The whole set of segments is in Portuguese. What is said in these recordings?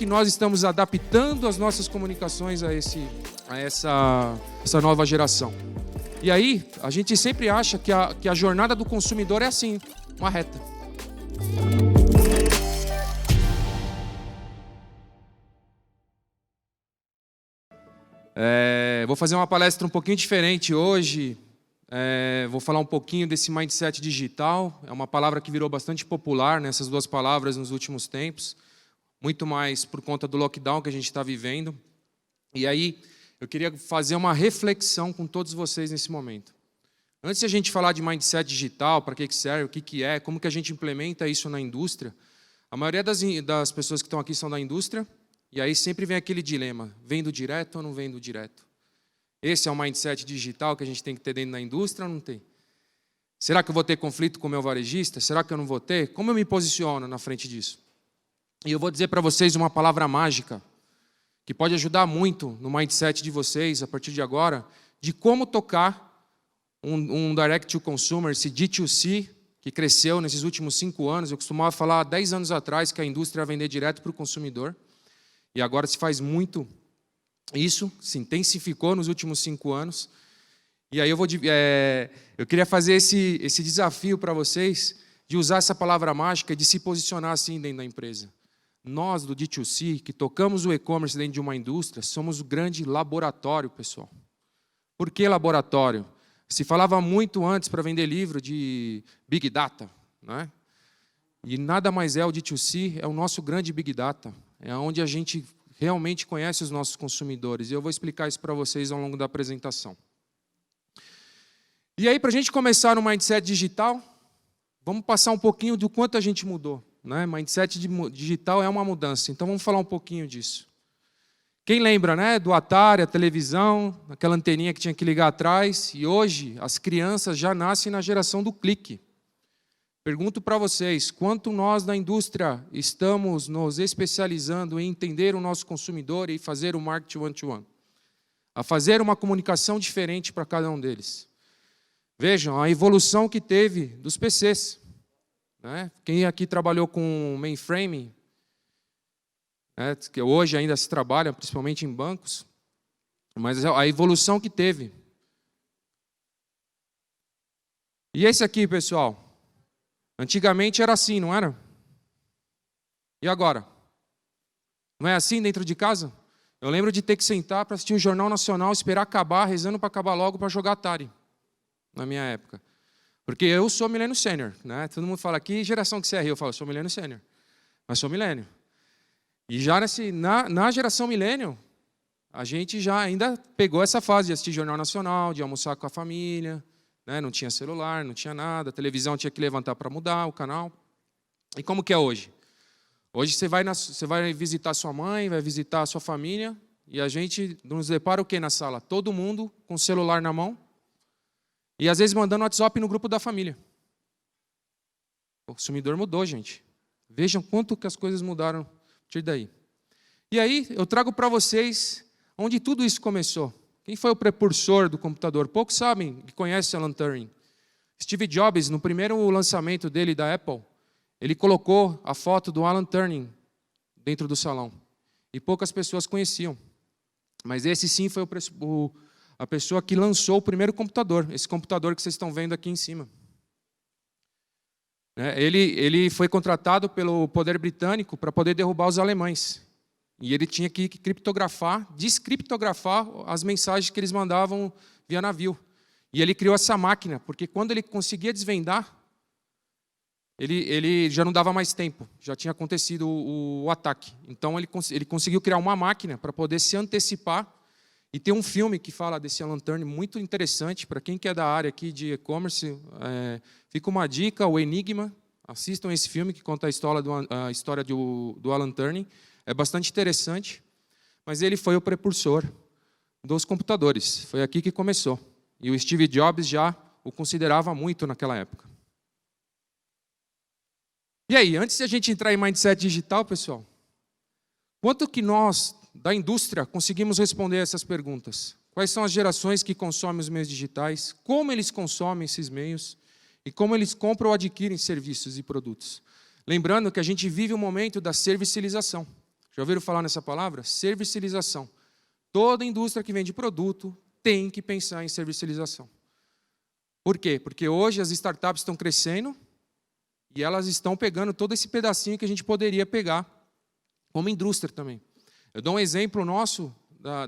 que nós estamos adaptando as nossas comunicações a essa nova geração. E aí, a gente sempre acha que a jornada do consumidor é assim, uma reta. Vou fazer uma palestra um pouquinho diferente hoje. Vou falar um pouquinho desse mindset digital. É uma palavra que virou bastante popular, nessas duas palavras, nos últimos tempos. Muito mais por conta do lockdown que a gente está vivendo. E aí, eu queria fazer uma reflexão com todos vocês nesse momento. Antes de a gente falar de mindset digital, para que serve, o que é, como que a gente implementa isso na indústria, a maioria das pessoas que estão aqui são da indústria, e aí sempre vem aquele dilema, vendo direto ou não vendo direto? Esse é o mindset digital que a gente tem que ter dentro da indústria ou não tem? Será que eu vou ter conflito com o meu varejista? Será que eu não vou ter? Como eu me posiciono na frente disso? E eu vou dizer para vocês uma palavra mágica, que pode ajudar muito no mindset de vocês, a partir de agora, de como tocar um direct to consumer, esse D2C, que cresceu nesses últimos 5 anos. Eu costumava falar há 10 anos atrás que a indústria ia vender direto para o consumidor. E agora se faz muito isso, se intensificou nos últimos 5 anos. E aí eu queria fazer esse desafio para vocês, de usar essa palavra mágica, de se posicionar assim dentro da empresa. Nós, do D2C, que tocamos o e-commerce dentro de uma indústria, somos o grande laboratório, pessoal. Por que laboratório? Se falava muito antes para vender livro de Big Data, né? E nada mais é o D2C, é o nosso grande Big Data. É onde a gente realmente conhece os nossos consumidores. E eu vou explicar isso para vocês ao longo da apresentação. E aí, para a gente começar no mindset digital, vamos passar um pouquinho do quanto a gente mudou, né? Mindset digital é uma mudança, então vamos falar um pouquinho disso. Quem lembra, né, do Atari, a televisão, aquela anteninha que tinha que ligar atrás, e hoje as crianças já nascem na geração do clique. Pergunto para vocês, quanto nós da indústria estamos nos especializando em entender o nosso consumidor e fazer o marketing one-to-one? A fazer uma comunicação diferente para cada um deles. Vejam a evolução que teve dos PCs. Né? Quem aqui trabalhou com mainframe, que hoje ainda se trabalha, principalmente em bancos, mas a evolução que teve. E esse aqui, pessoal, antigamente era assim, não era? E agora? Não é assim dentro de casa? Eu lembro de ter que sentar para assistir o Jornal Nacional, esperar acabar, rezando para acabar logo para jogar Atari, na minha época. Porque eu sou milênio sênior, né? Todo mundo fala, que geração que você é? Eu falo, sou milênio sênior, mas sou milênio. E já na geração milênio, a gente já ainda pegou essa fase de assistir Jornal Nacional, de almoçar com a família, né? Não tinha celular, não tinha nada, a televisão tinha que levantar para mudar o canal. E como que é hoje? Hoje você vai visitar sua mãe, vai visitar a sua família, e a gente nos depara o quê na sala? Todo mundo com o celular na mão, e às vezes mandando WhatsApp no grupo da família. O consumidor mudou, gente. Vejam quanto que as coisas mudaram daí. E aí, eu trago para vocês onde tudo isso começou. Quem foi o precursor do computador? Poucos sabem, que conhecem Alan Turing. Steve Jobs, no primeiro lançamento dele da Apple, ele colocou a foto do Alan Turing dentro do salão. E poucas pessoas conheciam. Mas esse sim foi a pessoa que lançou o primeiro computador, esse computador que vocês estão vendo aqui em cima. Ele foi contratado pelo poder britânico para poder derrubar os alemães. E ele tinha que descriptografar as mensagens que eles mandavam via navio. E ele criou essa máquina, porque quando ele conseguia desvendar, ele já não dava mais tempo, já tinha acontecido o ataque. Então ele conseguiu criar uma máquina para poder se antecipar. E tem um filme que fala desse Alan Turing muito interessante, para quem que é da área aqui de e-commerce, fica uma dica, o Enigma, assistam esse filme que conta a história do Alan Turing, é bastante interessante, mas ele foi o precursor dos computadores, foi aqui que começou, e o Steve Jobs já o considerava muito naquela época. E aí, antes de a gente entrar em mindset digital, pessoal, quanto que nós da indústria conseguimos responder essas perguntas? Quais são as gerações que consomem os meios digitais? Como eles consomem esses meios? E como eles compram ou adquirem serviços e produtos? Lembrando que a gente vive um momento da servicialização. Já ouviram falar nessa palavra? Servicialização. Toda indústria que vende produto tem que pensar em servicialização. Por quê? Porque hoje as startups estão crescendo e elas estão pegando todo esse pedacinho que a gente poderia pegar como indústria também. Eu dou um exemplo nosso,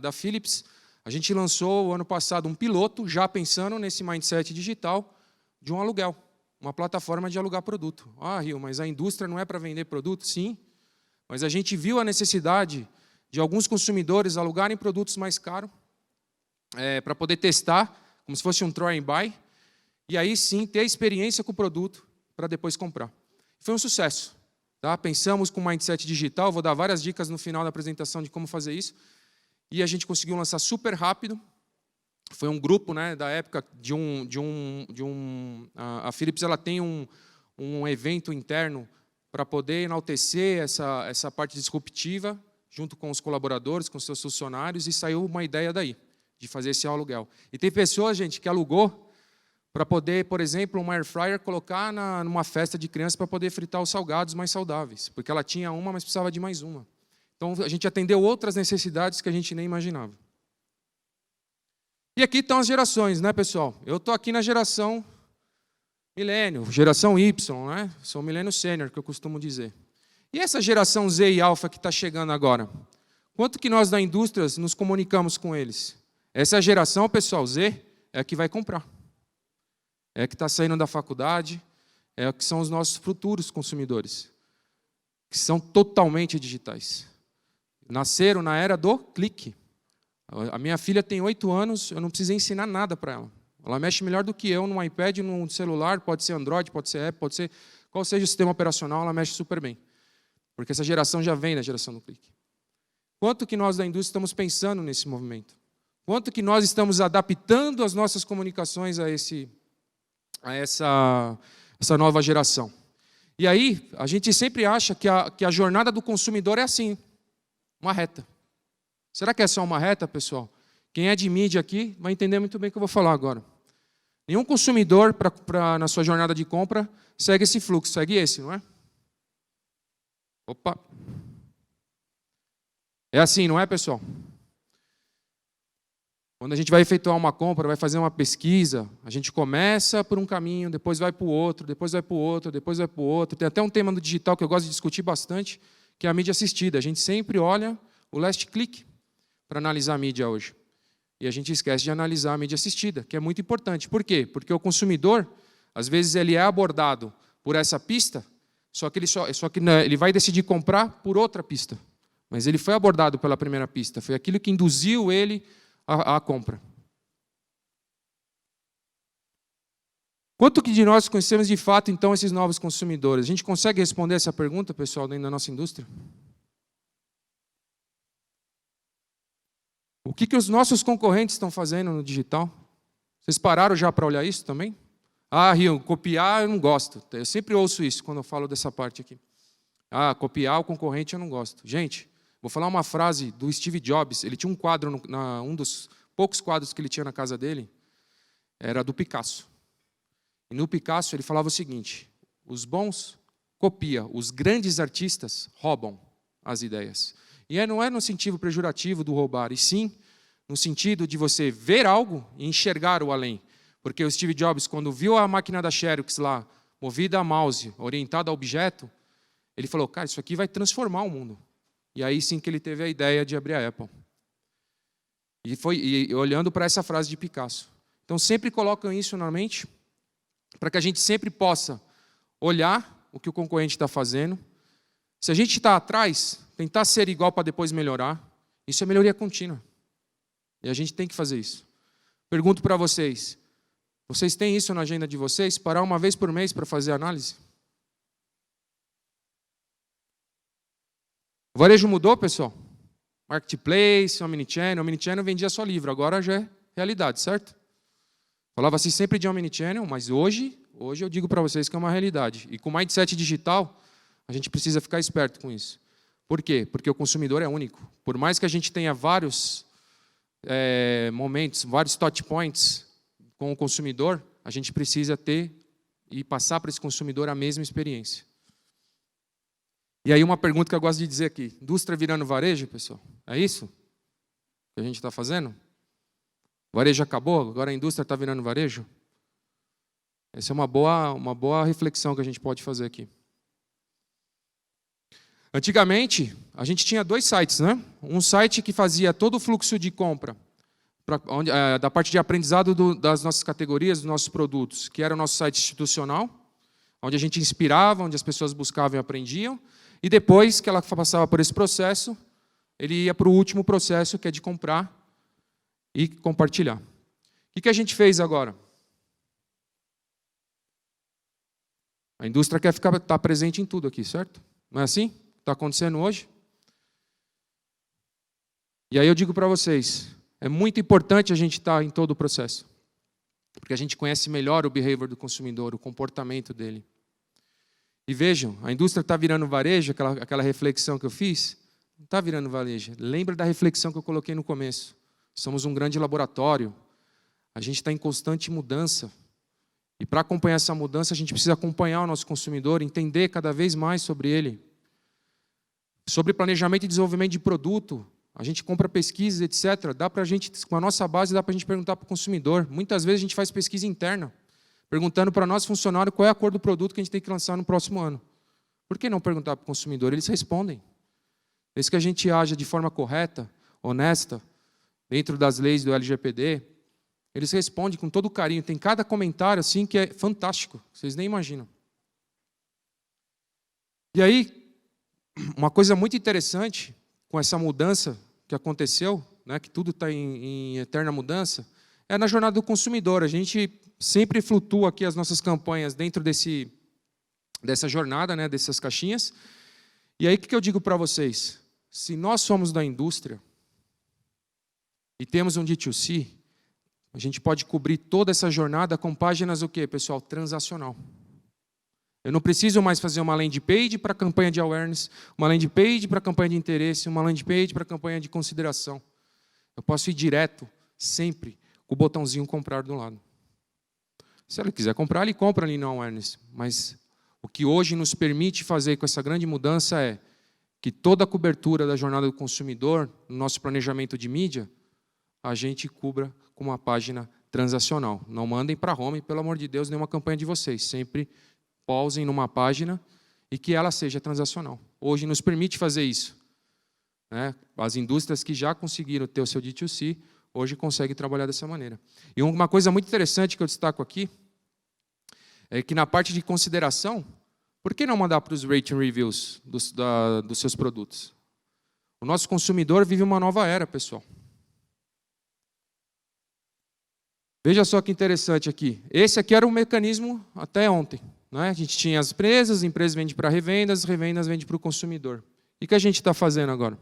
da Philips. A gente lançou, ano passado, um piloto, já pensando nesse mindset digital, de um aluguel. Uma plataforma de alugar produto. Ah, Rio, mas a indústria não é para vender produto? Sim. Mas a gente viu a necessidade de alguns consumidores alugarem produtos mais caros para poder testar, como se fosse um try and buy, e aí sim ter experiência com o produto para depois comprar. Foi um sucesso. Tá? Pensamos com mindset digital, vou dar várias dicas no final da apresentação de como fazer isso, e a gente conseguiu lançar super rápido. Foi um grupo, né, da época a Philips ela tem um evento interno para poder enaltecer essa parte disruptiva, junto com os colaboradores, com os seus funcionários, e saiu uma ideia daí, de fazer esse aluguel. E tem pessoas, gente, que alugou para poder, por exemplo, uma air fryer colocar numa festa de criança para poder fritar os salgados mais saudáveis, porque ela tinha uma, mas precisava de mais uma. Então, a gente atendeu outras necessidades que a gente nem imaginava. E aqui estão as gerações, né, pessoal? Eu estou aqui na geração milênio, geração Y, né? Sou milênio sênior, que eu costumo dizer. E essa geração Z e alfa que está chegando agora? Quanto que nós da indústria nos comunicamos com eles? Essa geração, pessoal, Z, é a que vai comprar. É a que está saindo da faculdade, é a que são os nossos futuros consumidores, que são totalmente digitais. Nasceram na era do clique. A minha filha tem 8 anos, eu não precisei ensinar nada para ela. Ela mexe melhor do que eu no iPad, no celular, pode ser Android, pode ser Apple, pode ser qual seja o sistema operacional, ela mexe super bem. Porque essa geração já vem da geração do clique. Quanto que nós da indústria estamos pensando nesse movimento? Quanto que nós estamos adaptando as nossas comunicações a essa nova geração? E aí, a gente sempre acha que a jornada do consumidor é assim, uma reta. Será que é só uma reta, pessoal? Quem é de mídia aqui vai entender muito bem o que eu vou falar agora. Nenhum consumidor, na sua jornada de compra, segue esse fluxo, segue esse, não é? Opa! É assim, não é, pessoal? Quando a gente vai efetuar uma compra, vai fazer uma pesquisa, a gente começa por um caminho, depois vai para o outro, depois vai para o outro, depois vai para o outro. Tem até um tema no digital que eu gosto de discutir bastante, que é a mídia assistida. A gente sempre olha o last click para analisar a mídia hoje. E a gente esquece de analisar a mídia assistida, que é muito importante. Por quê? Porque o consumidor, às vezes, ele é abordado por essa pista, só que ele vai decidir comprar por outra pista. Mas ele foi abordado pela primeira pista. Foi aquilo que induziu ele à compra. Quanto que de nós conhecemos de fato, então, esses novos consumidores? A gente consegue responder essa pergunta, pessoal, dentro da nossa indústria? O que os nossos concorrentes estão fazendo no digital? Vocês pararam já para olhar isso também? Ah, Rio, copiar eu não gosto. Eu sempre ouço isso quando eu falo dessa parte aqui. Ah, copiar o concorrente eu não gosto. Gente, vou falar uma frase do Steve Jobs. Ele tinha um quadro, um dos poucos quadros que ele tinha na casa dele, era do Picasso. E no Picasso ele falava o seguinte: os bons copiam, os grandes artistas roubam as ideias. E não é no sentido pejorativo do roubar, e sim no sentido de você ver algo e enxergar o além. Porque o Steve Jobs, quando viu a máquina da Xerox lá, movida a mouse, orientada a objeto, ele falou, cara, isso aqui vai transformar o mundo. E aí sim que ele teve a ideia de abrir a Apple. E olhando para essa frase de Picasso. Então sempre colocam isso na mente, para que a gente sempre possa olhar o que o concorrente está fazendo. Se a gente está atrás, tentar ser igual para depois melhorar, isso é melhoria contínua. E a gente tem que fazer isso. Pergunto para vocês, vocês têm isso na agenda de vocês? Parar uma vez por mês para fazer análise? O varejo mudou, pessoal? Marketplace, Omnichannel. Omnichannel vendia só livro, agora já é realidade, certo? Falava-se sempre de Omnichannel, mas hoje eu digo para vocês que é uma realidade. E com mindset digital, a gente precisa ficar esperto com isso. Por quê? Porque o consumidor é único. Por mais que a gente tenha vários momentos, vários touch points com o consumidor, a gente precisa ter e passar para esse consumidor a mesma experiência. E aí uma pergunta que eu gosto de dizer aqui, indústria virando varejo, pessoal? É isso que a gente está fazendo? O varejo acabou, agora a indústria está virando varejo? Essa é uma boa reflexão que a gente pode fazer aqui. Antigamente, a gente tinha 2 sites, né? Um site que fazia todo o fluxo de compra, da parte de aprendizado das nossas categorias, dos nossos produtos, que era o nosso site institucional, onde a gente inspirava, onde as pessoas buscavam e aprendiam, e depois que ela passava por esse processo, ele ia para o último processo, que é de comprar e compartilhar. O que a gente fez agora? A indústria quer estar presente em tudo aqui, certo? Não é assim? Está acontecendo hoje? E aí eu digo para vocês, é muito importante a gente estar em todo o processo, porque a gente conhece melhor o behavior do consumidor, o comportamento dele. E vejam, a indústria está virando varejo, aquela reflexão que eu fiz, não está virando varejo. Lembra da reflexão que eu coloquei no começo. Somos um grande laboratório, a gente está em constante mudança. E para acompanhar essa mudança, a gente precisa acompanhar o nosso consumidor, entender cada vez mais sobre ele. Sobre planejamento e desenvolvimento de produto, a gente compra pesquisas, etc. Dá para a gente, com a nossa base, dá para a gente perguntar para o consumidor. Muitas vezes a gente faz pesquisa interna, perguntando para nós funcionários qual é a cor do produto que a gente tem que lançar no próximo ano. Por que não perguntar para o consumidor? Eles respondem. Desde que a gente haja de forma correta, honesta, dentro das leis do LGPD, eles respondem com todo carinho. Tem cada comentário assim que é fantástico, vocês nem imaginam. E aí, uma coisa muito interessante com essa mudança que aconteceu, né, que tudo está em eterna mudança, é na jornada do consumidor. A gente sempre flutua aqui as nossas campanhas dentro dessa jornada, né, dessas caixinhas. E aí o que eu digo para vocês? Se nós somos da indústria e temos um D2C, a gente pode cobrir toda essa jornada com páginas o quê, pessoal? Transacional. Eu não preciso mais fazer uma landing page para campanha de awareness, uma landing page para campanha de interesse, uma landing page para campanha de consideração. Eu posso ir direto, sempre, com o botãozinho comprar do lado. Se ele quiser comprar, ele compra ali no awareness. Mas o que hoje nos permite fazer com essa grande mudança é que toda a cobertura da jornada do consumidor, no nosso planejamento de mídia, a gente cubra com uma página transacional. Não mandem para home, pelo amor de Deus, nenhuma campanha de vocês. Sempre pausem numa página e que ela seja transacional. Hoje nos permite fazer isso. Né? As indústrias que já conseguiram ter o seu D2C, hoje conseguem trabalhar dessa maneira. E uma coisa muito interessante que eu destaco aqui, é que na parte de consideração, por que não mandar para os rating reviews dos seus produtos? O nosso consumidor vive uma nova era, pessoal. Veja só que interessante aqui. Esse aqui era o mecanismo até ontem. Né? A gente tinha as empresas vendem para revendas, revendas vendem para o consumidor. O que a gente está fazendo agora?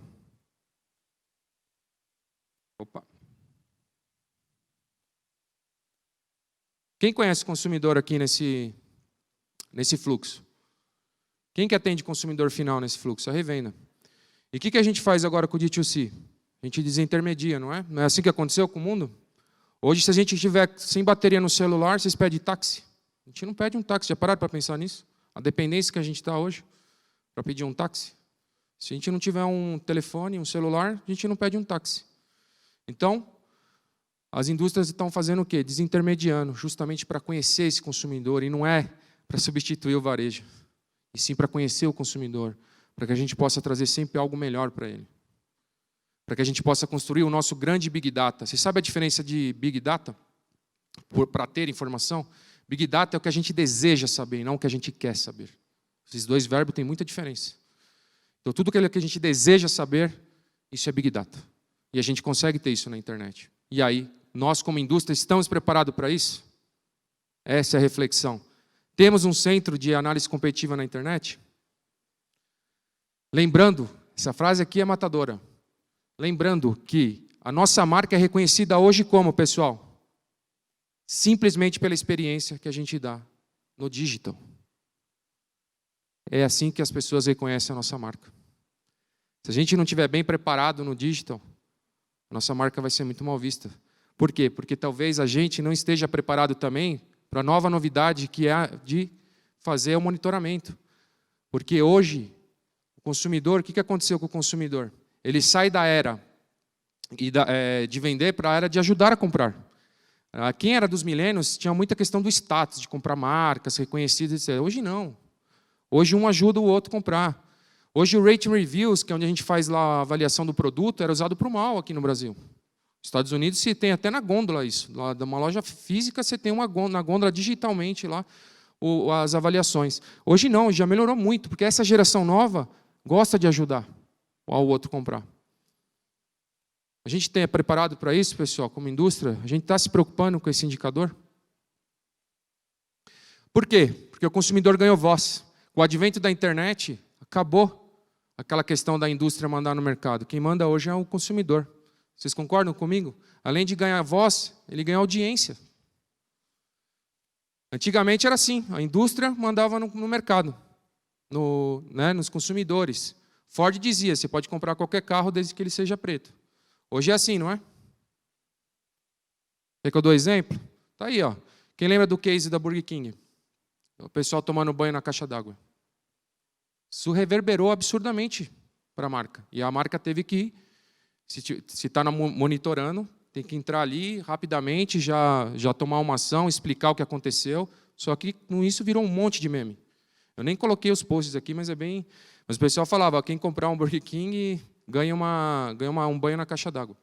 Opa. Quem conhece consumidor aqui nesse fluxo? Quem que atende consumidor final nesse fluxo? A revenda. E o que a gente faz agora com o D2C? A gente desintermedia, não é? Não é assim que aconteceu com o mundo? Hoje, se a gente estiver sem bateria no celular, vocês pedem táxi? A gente não pede um táxi. Já pararam para pensar nisso? A dependência que a gente está hoje para pedir um táxi. Se a gente não tiver um telefone, um celular, a gente não pede um táxi. Então, as indústrias estão fazendo o quê? Desintermediando, justamente para conhecer esse consumidor. E não é para substituir o varejo, e sim para conhecer o consumidor, para que a gente possa trazer sempre algo melhor para ele. Para que a gente possa construir o nosso grande Big Data. Você sabe a diferença de Big Data? Para ter informação? Big Data é o que a gente deseja saber, e não o que a gente quer saber. Esses dois verbos têm muita diferença. Então, tudo aquilo que a gente deseja saber, isso é Big Data. E a gente consegue ter isso na internet. E aí, nós como indústria estamos preparados para isso? Essa é a reflexão. Temos um centro de análise competitiva na internet? Lembrando, essa frase aqui é matadora. Lembrando que a nossa marca é reconhecida hoje como, pessoal? Simplesmente pela experiência que a gente dá no digital. É assim que as pessoas reconhecem a nossa marca. Se a gente não estiver bem preparado no digital, a nossa marca vai ser muito mal vista. Por quê? Porque talvez a gente não esteja preparado também para a nova novidade que é de fazer o monitoramento. Porque hoje, o consumidor, o que aconteceu com o consumidor? Ele sai da era de vender para a era de ajudar a comprar. Quem era dos milênios tinha muita questão do status, de comprar marcas reconhecidas, etc. Hoje não. Hoje um ajuda o outro a comprar. Hoje o Rating Reviews, que é onde a gente faz lá a avaliação do produto, era usado para o mal aqui no Brasil. Nos Estados Unidos se tem até na gôndola isso. Lá de uma loja física você tem na gôndola digitalmente lá as avaliações. Hoje não, já melhorou muito, porque essa geração nova gosta de ajudar ao outro comprar. A gente é preparado para isso, pessoal, como indústria? A gente está se preocupando com esse indicador? Por quê? Porque o consumidor ganhou voz. Com o advento da internet, acabou aquela questão da indústria mandar no mercado. Quem manda hoje é o consumidor. Vocês concordam comigo? Além de ganhar voz, ele ganha audiência. Antigamente era assim, a indústria mandava no mercado, nos consumidores. Ford dizia, você pode comprar qualquer carro desde que ele seja preto. Hoje é assim, não é? Quer que eu dou exemplo? Está aí, ó. Quem lembra do case da Burger King? O pessoal tomando banho na caixa d'água. Isso reverberou absurdamente para a marca. E a marca teve que, se está monitorando, tem que entrar ali rapidamente, já tomar uma ação, explicar o que aconteceu. Só que com isso virou um monte de meme. Eu nem coloquei os posts aqui, mas é bem... Mas o pessoal falava, quem comprar um Burger King ganha um banho na caixa d'água.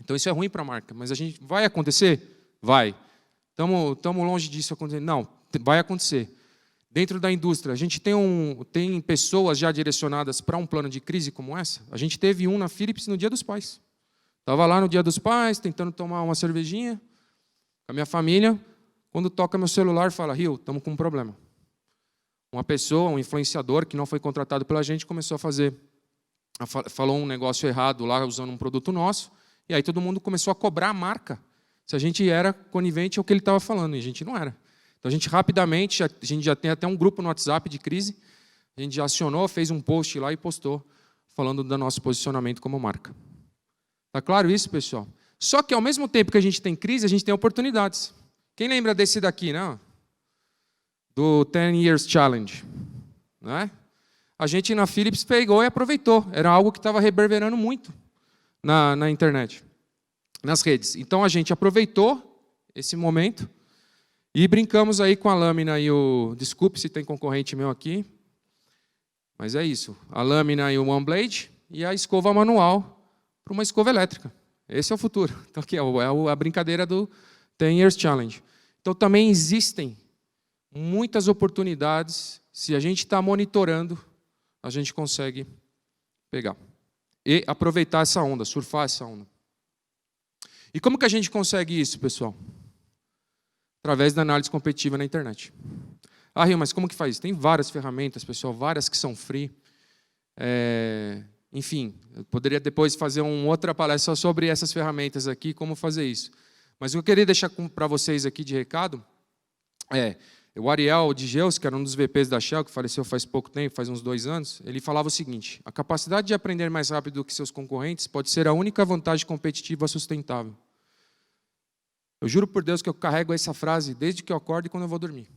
Então isso é ruim para a marca. Mas a gente vai acontecer? Vai. Estamos longe disso acontecer? Não, vai acontecer. Dentro da indústria, a gente tem pessoas já direcionadas para um plano de crise como essa. A gente teve um na Philips no Dia dos Pais. Estava lá no Dia dos Pais, tentando tomar uma cervejinha com a minha família. Quando toca meu celular, fala, Rio, estamos com um problema. Uma pessoa, um influenciador que não foi contratado pela gente, começou a falou um negócio errado lá, usando um produto nosso, e aí todo mundo começou a cobrar a marca se a gente era conivente ao que ele estava falando, e a gente não era. Então a gente rapidamente, a gente já tem até um grupo no WhatsApp de crise, a gente já acionou, fez um post lá e postou, falando do nosso posicionamento como marca. Está claro isso, pessoal? Só que ao mesmo tempo que a gente tem crise, a gente tem oportunidades. Quem lembra desse daqui, né? Do 10 Years Challenge, né? A gente na Philips pegou e aproveitou. Era algo que estava reverberando muito na internet, nas redes. Então a gente aproveitou esse momento e brincamos aí com a lâmina e o... Desculpe se tem concorrente meu aqui, mas é isso. A lâmina e o One Blade e a escova manual para uma escova elétrica. Esse é o futuro. Então aqui é a brincadeira do 10 Years Challenge. Então também existem muitas oportunidades. Se a gente está monitorando, a gente consegue pegar. E aproveitar essa onda, surfar essa onda. E como que a gente consegue isso, pessoal? Através da análise competitiva na internet. Ah, Rio, mas como que faz isso? Tem várias ferramentas, pessoal, várias que são free. Enfim, eu poderia depois fazer uma outra palestra sobre essas ferramentas aqui, como fazer isso. Mas o que eu queria deixar para vocês aqui de recado o Ariel de Geus, que era um dos VPs da Shell, que faleceu faz pouco tempo, faz uns 2 anos, ele falava o seguinte, a capacidade de aprender mais rápido do que seus concorrentes pode ser a única vantagem competitiva sustentável. Eu juro por Deus que eu carrego essa frase desde que eu acordo e quando eu vou dormir.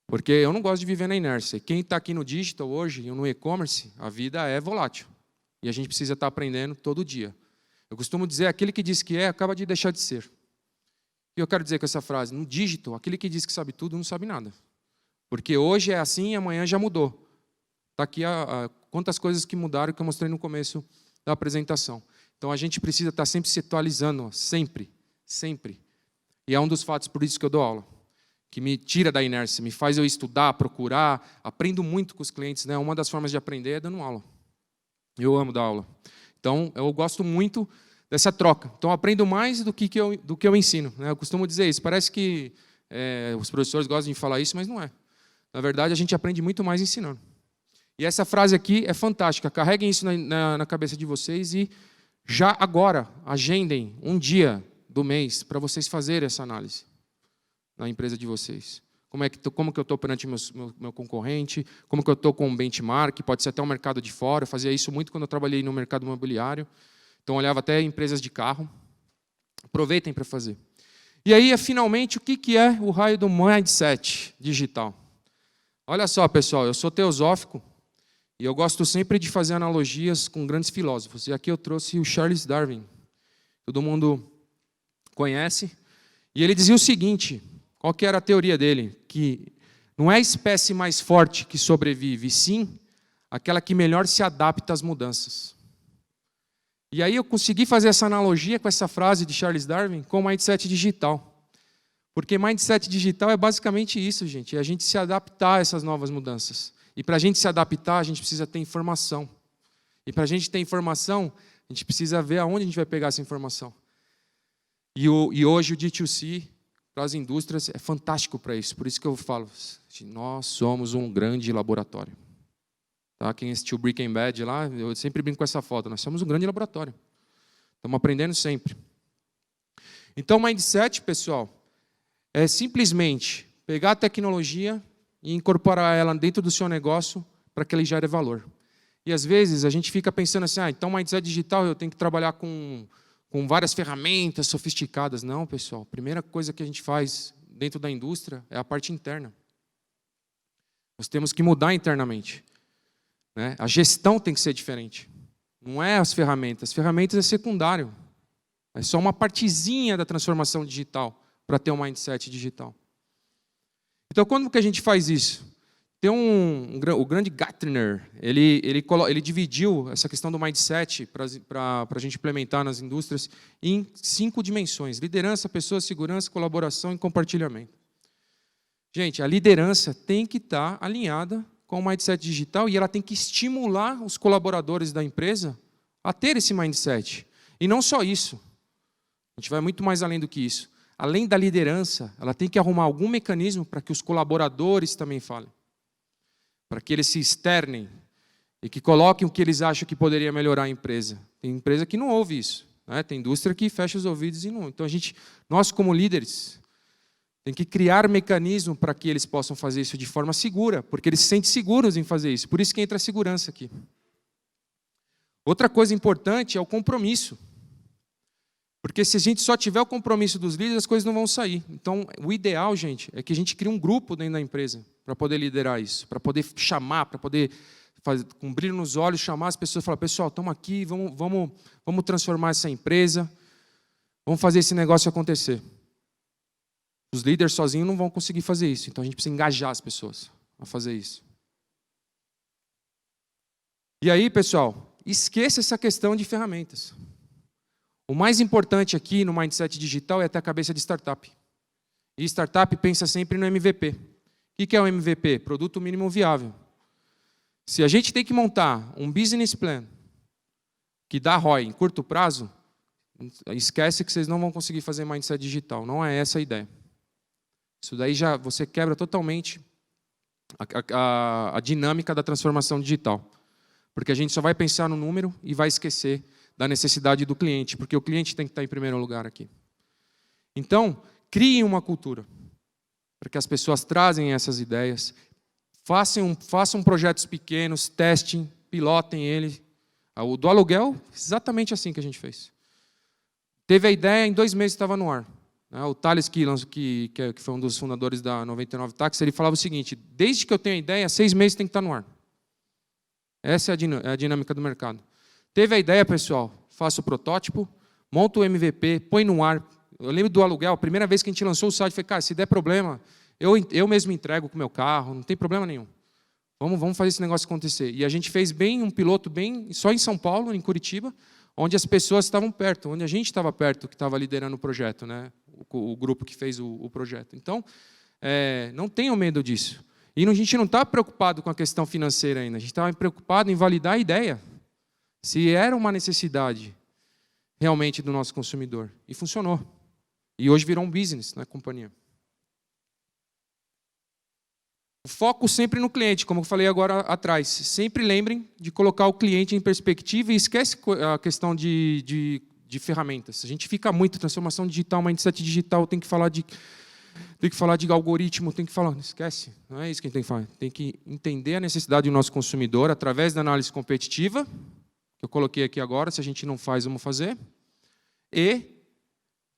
Porque eu não gosto de viver na inércia. Quem está aqui no digital hoje e no e-commerce, a vida é volátil. E a gente precisa estar aprendendo todo dia. Eu costumo dizer, aquele que diz que acaba de deixar de ser. E eu quero dizer com essa frase, no digital, aquele que diz que sabe tudo não sabe nada. Porque hoje é assim e amanhã já mudou. Está aqui quantas coisas que mudaram que eu mostrei no começo da apresentação. Então a gente precisa estar sempre se atualizando, sempre, sempre. E é um dos fatos por isso que eu dou aula. Que me tira da inércia, me faz eu estudar, procurar, aprendo muito com os clientes, né? Uma das formas de aprender é dando aula. Eu amo dar aula. Então, eu gosto muito dessa troca. Então, eu aprendo mais do que eu ensino, né? Eu costumo dizer isso. Parece que os professores gostam de falar isso, mas não é. Na verdade, a gente aprende muito mais ensinando. E essa frase aqui é fantástica. Carreguem isso na cabeça de vocês e já agora, agendem um dia do mês para vocês fazerem essa análise na empresa de vocês. Como que eu estou perante meu concorrente, como que eu estou com um benchmark, pode ser até um mercado de fora, eu fazia isso muito quando eu trabalhei no mercado imobiliário, então eu olhava até empresas de carro. Aproveitem para fazer. E aí, finalmente, o que é o raio do mindset digital? Olha só, pessoal, eu sou teosófico E eu gosto sempre de fazer analogias com grandes filósofos. E aqui eu trouxe o Charles Darwin. Todo mundo conhece. E ele dizia o seguinte, qual que era a teoria dele? Que não é a espécie mais forte que sobrevive, sim aquela que melhor se adapta às mudanças. E aí eu consegui fazer essa analogia com essa frase de Charles Darwin com o mindset digital. Porque mindset digital é basicamente isso, gente. É a gente se adaptar a essas novas mudanças. E para a gente se adaptar, a gente precisa ter informação. E para a gente ter informação, a gente precisa ver aonde a gente vai pegar essa informação. E hoje o D2C, para as indústrias, é fantástico para isso. Por isso que eu falo, nós somos um grande laboratório. Tá? Quem assistiu Breaking Bad lá, eu sempre brinco com essa foto. Nós somos um grande laboratório. Estamos aprendendo sempre. Então, o mindset, pessoal, é simplesmente pegar a tecnologia e incorporar ela dentro do seu negócio para que ele gere valor. E, às vezes, a gente fica pensando assim, então, mindset digital, eu tenho que trabalhar com várias ferramentas sofisticadas. Não, pessoal. A primeira coisa que a gente faz dentro da indústria é a parte interna. Nós temos que mudar internamente. Né? A gestão tem que ser diferente. Não é as ferramentas. As ferramentas é secundário. É só uma partezinha da transformação digital para ter um mindset digital. Então, quando que a gente faz isso? Tem o grande Gartner, ele dividiu essa questão do mindset para a gente implementar nas indústrias em 5 dimensões. Liderança, pessoas, segurança, colaboração e compartilhamento. Gente, a liderança tem que estar alinhada com o mindset digital e ela tem que estimular os colaboradores da empresa a ter esse mindset. E não só isso. A gente vai muito mais além do que isso. Além da liderança, ela tem que arrumar algum mecanismo para que os colaboradores também falem. Para que eles se externem e que coloquem o que eles acham que poderia melhorar a empresa. Tem empresa que não ouve isso. Né? Tem indústria que fecha os ouvidos e não. Então, nós como líderes, tem que criar mecanismo para que eles possam fazer isso de forma segura, porque eles se sentem seguros em fazer isso. Por isso que entra a segurança aqui. Outra coisa importante é o compromisso. Porque se a gente só tiver o compromisso dos líderes, as coisas não vão sair. Então, o ideal, gente, é que a gente crie um grupo dentro da empresa para poder liderar isso, para poder chamar, para poder, com brilho nos olhos, chamar as pessoas e falar, pessoal, estamos aqui, vamos transformar essa empresa, vamos fazer esse negócio acontecer. Os líderes sozinhos não vão conseguir fazer isso, então a gente precisa engajar as pessoas a fazer isso. E aí, pessoal, esqueça essa questão de ferramentas. O mais importante aqui no mindset digital é ter a cabeça de startup. E startup pensa sempre no MVP. O que é o MVP? Produto mínimo viável. Se a gente tem que montar um business plan que dá ROI em curto prazo, esquece que vocês não vão conseguir fazer mindset digital. Não é essa a ideia. Isso daí já você quebra totalmente a dinâmica da transformação digital. Porque a gente só vai pensar no número e vai esquecer da necessidade do cliente, porque o cliente tem que estar em primeiro lugar aqui. Então, criem uma cultura, para que as pessoas trazem essas ideias, façam projetos pequenos, testem, pilotem ele. O do aluguel, exatamente assim que a gente fez. Teve a ideia, em 2 meses estava no ar. O Thales, que foi um dos fundadores da 99 Táxi, ele falava o seguinte, desde que eu tenho a ideia, 6 meses tem que estar no ar. Essa é a dinâmica do mercado. Teve a ideia, pessoal, faça o protótipo, monta o MVP, põe no ar. Eu lembro do aluguel, a primeira vez que a gente lançou o site, falei, cara, se der problema, eu mesmo entrego com o meu carro, não tem problema nenhum. Vamos fazer esse negócio acontecer. E a gente fez um piloto só em São Paulo, em Curitiba, onde as pessoas estavam perto, onde a gente estava perto, que estava liderando o projeto, né? O grupo que fez o projeto. Então, não tenham medo disso. E a gente não está preocupado com a questão financeira ainda, a gente estava preocupado em validar a ideia. Se era uma necessidade realmente do nosso consumidor. E funcionou. E hoje virou um business na companhia. O foco sempre no cliente, como eu falei agora atrás. Sempre lembrem de colocar o cliente em perspectiva e esquece a questão de ferramentas. A gente fica muito, transformação digital, mindset digital, tem que falar de algoritmo, tem que falar, não esquece, não é isso que a gente tem que falar. Tem que entender a necessidade do nosso consumidor através da análise competitiva, que eu coloquei aqui agora, se a gente não faz, vamos fazer, e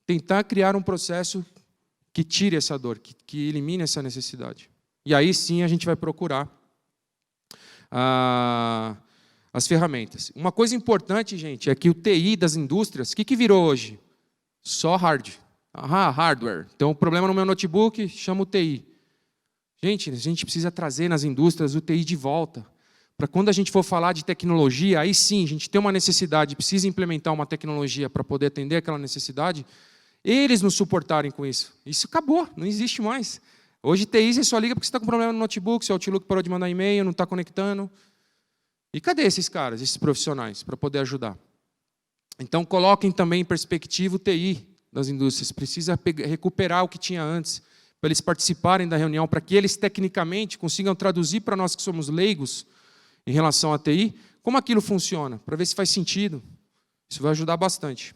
tentar criar um processo que tire essa dor, que elimine essa necessidade. E aí sim a gente vai procurar as ferramentas. Uma coisa importante, gente, é que o TI das indústrias, o que virou hoje? Só hardware. Então, o problema no meu notebook, chama o TI. Gente, a gente precisa trazer nas indústrias o TI de volta. Para quando a gente for falar de tecnologia, aí sim, a gente tem uma necessidade, precisa implementar uma tecnologia para poder atender aquela necessidade, eles nos suportarem com isso. Isso acabou, não existe mais. Hoje, TI, você só liga porque você está com problema no notebook, seu Outlook parou de mandar e-mail, não está conectando. E cadê esses caras, esses profissionais, para poder ajudar? Então, coloquem também em perspectiva o TI das indústrias. Precisa recuperar o que tinha antes, para eles participarem da reunião, para que eles, tecnicamente, consigam traduzir para nós que somos leigos, em relação à TI, como aquilo funciona, para ver se faz sentido. Isso vai ajudar bastante.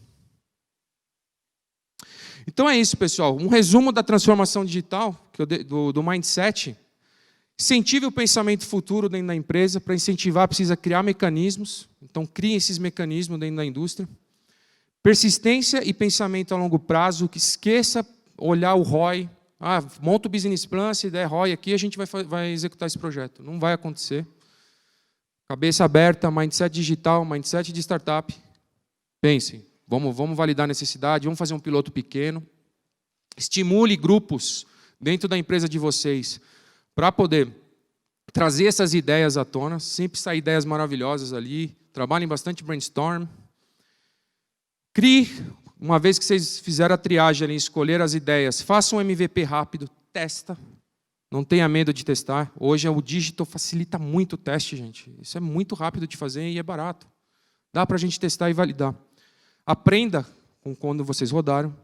Então é isso, pessoal. Um resumo da transformação digital, do mindset. Incentive o pensamento futuro dentro da empresa. Para incentivar, precisa criar mecanismos. Então, criem esses mecanismos dentro da indústria. Persistência e pensamento a longo prazo, que esqueça olhar o ROI. Monta o business plan, se der ROI aqui, a gente vai executar esse projeto. Não vai acontecer. Cabeça aberta, mindset digital, mindset de startup. Pensem, vamos validar a necessidade, vamos fazer um piloto pequeno. Estimule grupos dentro da empresa de vocês para poder trazer essas ideias à tona. Sempre saem ideias maravilhosas ali. Trabalhem bastante brainstorm. Crie, uma vez que vocês fizeram a triagem ali, escolher as ideias, façam um MVP rápido, testa. Não tenha medo de testar. Hoje o digital facilita muito o teste, gente. Isso é muito rápido de fazer e é barato. Dá para a gente testar e validar. Aprenda com quando vocês rodaram.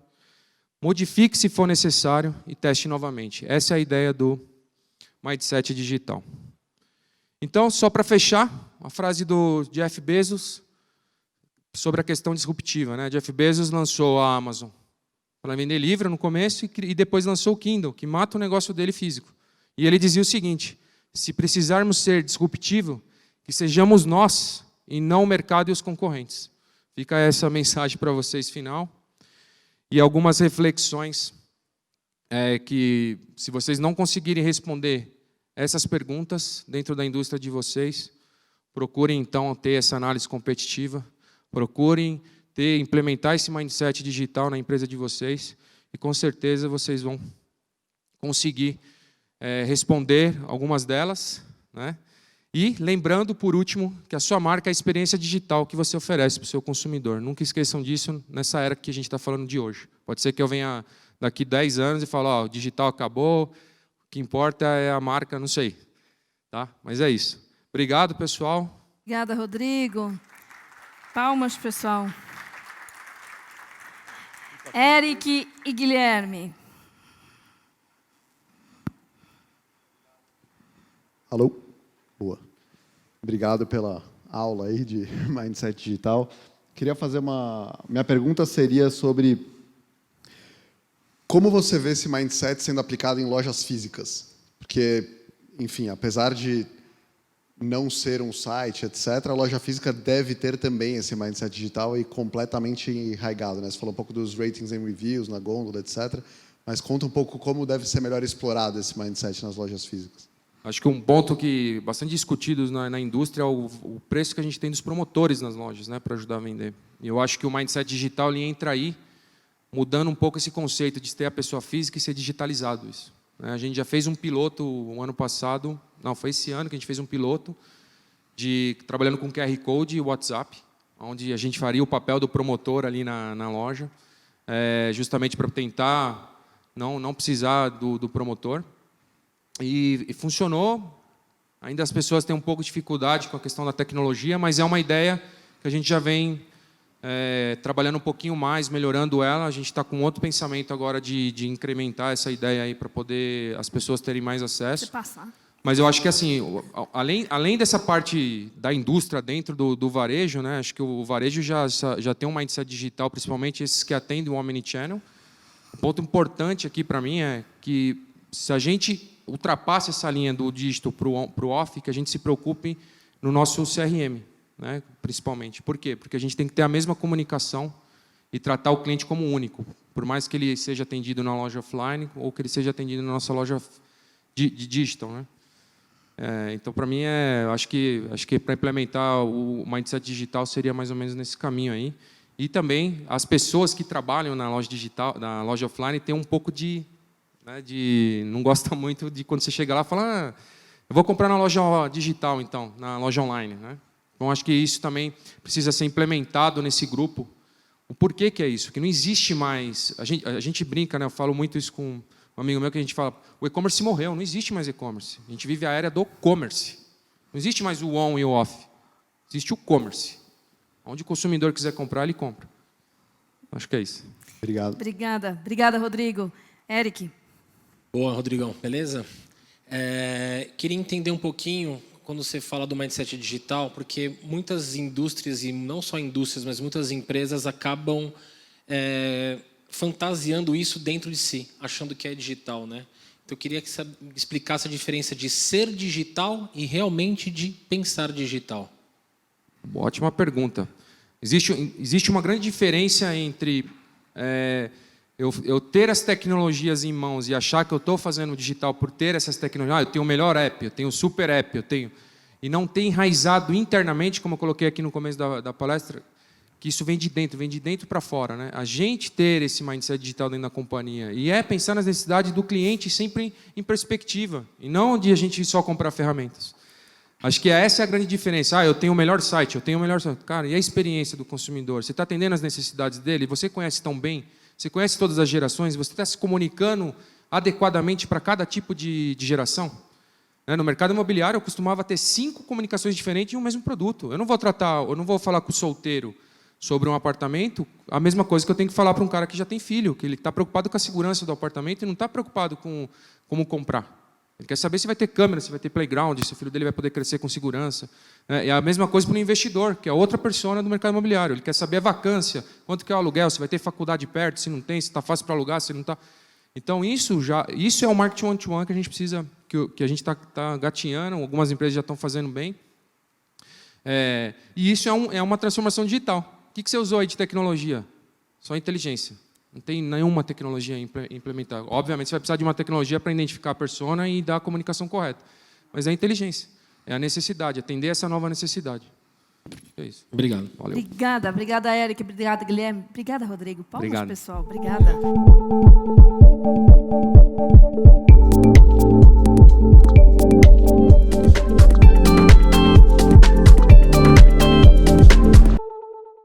Modifique se for necessário e teste novamente. Essa é a ideia do mindset digital. Então, só para fechar, a frase do Jeff Bezos sobre a questão disruptiva, né? Jeff Bezos lançou a Amazon para vender livro no começo e depois lançou o Kindle, que mata o negócio dele físico. E ele dizia o seguinte: se precisarmos ser disruptivo, que sejamos nós e não o mercado e os concorrentes. Fica essa mensagem para vocês final. E algumas reflexões que, se vocês não conseguirem responder essas perguntas dentro da indústria de vocês, procurem então ter essa análise competitiva, procurem implementar esse mindset digital na empresa de vocês e com certeza vocês vão conseguir responder algumas delas, né? E lembrando, por último, que a sua marca é a experiência digital que você oferece para o seu consumidor. Nunca esqueçam disso nessa era que a gente está falando de hoje. Pode ser que eu venha daqui 10 anos e fale, o digital acabou, o que importa é a marca, não sei. Tá? Mas é isso. Obrigado, pessoal. Obrigada, Rodrigo. Palmas, pessoal. Eric e Guilherme. Alô? Boa. Obrigado pela aula aí de Mindset Digital. Queria fazer Minha pergunta seria sobre como você vê esse mindset sendo aplicado em lojas físicas? Porque, enfim, apesar de não ser um site, etc., a loja física deve ter também esse mindset digital e completamente enraizado, né? Você falou um pouco dos ratings and reviews na gôndola, etc., mas conta um pouco como deve ser melhor explorado esse mindset nas lojas físicas. Acho que um ponto que bastante discutido na indústria é o preço que a gente tem dos promotores nas lojas, né, para ajudar a vender. E eu acho que o mindset digital ele entra aí, mudando um pouco esse conceito de ter a pessoa física e ser digitalizado isso. A gente já fez um piloto o ano passado, não, foi esse ano que a gente fez um piloto trabalhando com QR Code e WhatsApp, onde a gente faria o papel do promotor ali na loja, justamente para tentar não precisar do promotor. E funcionou. Ainda as pessoas têm um pouco de dificuldade com a questão da tecnologia, mas é uma ideia que a gente já vem trabalhando um pouquinho mais, melhorando ela. A gente está com outro pensamento agora de incrementar essa ideia aí para poder as pessoas terem mais acesso. Mas eu acho que assim, além dessa parte da indústria dentro do varejo, né, acho que o varejo já tem um mindset digital, principalmente esses que atendem o omnichannel. Um ponto importante aqui para mim é que se a gente ultrapasse essa linha do digital para o off, que a gente se preocupe no nosso CRM, né, principalmente. Por quê? Porque a gente tem que ter a mesma comunicação e tratar o cliente como único, por mais que ele seja atendido na loja offline ou que ele seja atendido na nossa loja de digital, né? Então, para mim, acho que para implementar o mindset digital seria mais ou menos nesse caminho aí. E também as pessoas que trabalham na loja digital, na loja offline, têm um pouco não gosta muito de quando você chega lá e fala, eu vou comprar na loja digital, então, na loja online, né? Então, acho que isso também precisa ser implementado nesse grupo. O porquê que é isso? Que não existe mais... A gente brinca, né? Eu falo muito isso com um amigo meu, que a gente fala, o e-commerce morreu, não existe mais e-commerce. A gente vive a era do commerce. Não existe mais o on e o off. Existe o commerce. Onde o consumidor quiser comprar, ele compra. Acho que é isso. Obrigado. Obrigada, Rodrigo. Eric. Boa, Rodrigão. Beleza? Queria entender um pouquinho, quando você fala do mindset digital, porque muitas indústrias, e não só indústrias, mas muitas empresas acabam fantasiando isso dentro de si, achando que é digital, né? Então, eu queria que você explicasse a diferença de ser digital e realmente de pensar digital. Ótima pergunta. Existe uma grande diferença entre eu ter as tecnologias em mãos e achar que eu estou fazendo digital por ter essas tecnologias. Eu tenho o melhor app, eu tenho o super app, e não ter enraizado internamente, como eu coloquei aqui no começo da palestra, que isso vem de dentro para fora, né? A gente ter esse mindset digital dentro da companhia e pensar nas necessidades do cliente sempre em perspectiva, e não de a gente só comprar ferramentas. Acho que essa é a grande diferença. Eu tenho o melhor site, Cara, e a experiência do consumidor? Você está atendendo as necessidades dele? Você conhece tão bem? Você conhece todas as gerações? Você está se comunicando adequadamente para cada tipo de geração? No mercado imobiliário, eu costumava ter 5 comunicações diferentes em um mesmo produto. Eu não vou falar com o solteiro sobre um apartamento a mesma coisa que eu tenho que falar para um cara que já tem filho, que ele está preocupado com a segurança do apartamento e não está preocupado com como comprar. Ele quer saber se vai ter câmera, se vai ter playground, se o filho dele vai poder crescer com segurança. É a mesma coisa para o investidor, que é outra persona do mercado imobiliário. Ele quer saber a vacância, quanto que é o aluguel, se vai ter faculdade perto, se não tem, se está fácil para alugar, se não está. Então, isso é o marketing one-to-one que a gente precisa, que a gente está gatinhando, algumas empresas já estão fazendo bem. E isso é uma transformação digital. O que você usou aí de tecnologia? Só inteligência. Não tem nenhuma tecnologia implementada. Obviamente, você vai precisar de uma tecnologia para identificar a persona e dar a comunicação correta. Mas é a inteligência, é a necessidade, atender essa nova necessidade. É isso. Obrigado. Valeu. Obrigada, Eric. Obrigada, Guilherme. Obrigada, Rodrigo. Palmas, Obrigado. Pessoal. Obrigada.